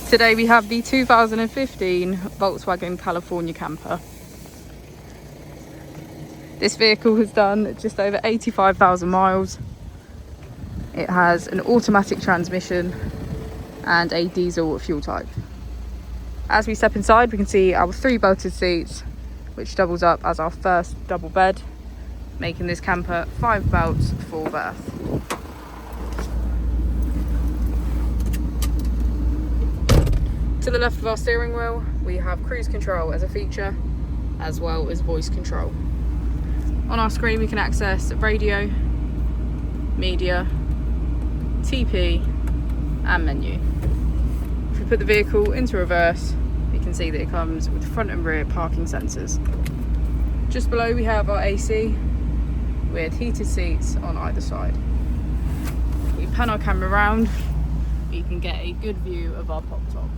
Today we have the 2015 Volkswagen California camper. This vehicle has done just over 85,000 miles. It has an automatic transmission and a diesel fuel type. As we step inside, we can see our 3 belted seats, which doubles up as our first double bed, making this camper 5 belts, 4 berth. To the left of our steering wheel, we have cruise control as a feature, as well as voice control. On our screen we can access radio, media, TP and menu. If we put the vehicle into reverse, we can see that it comes with front and rear parking sensors. Just below we have our AC with heated seats on either side. We pan our camera around, you can get a good view of our pop top.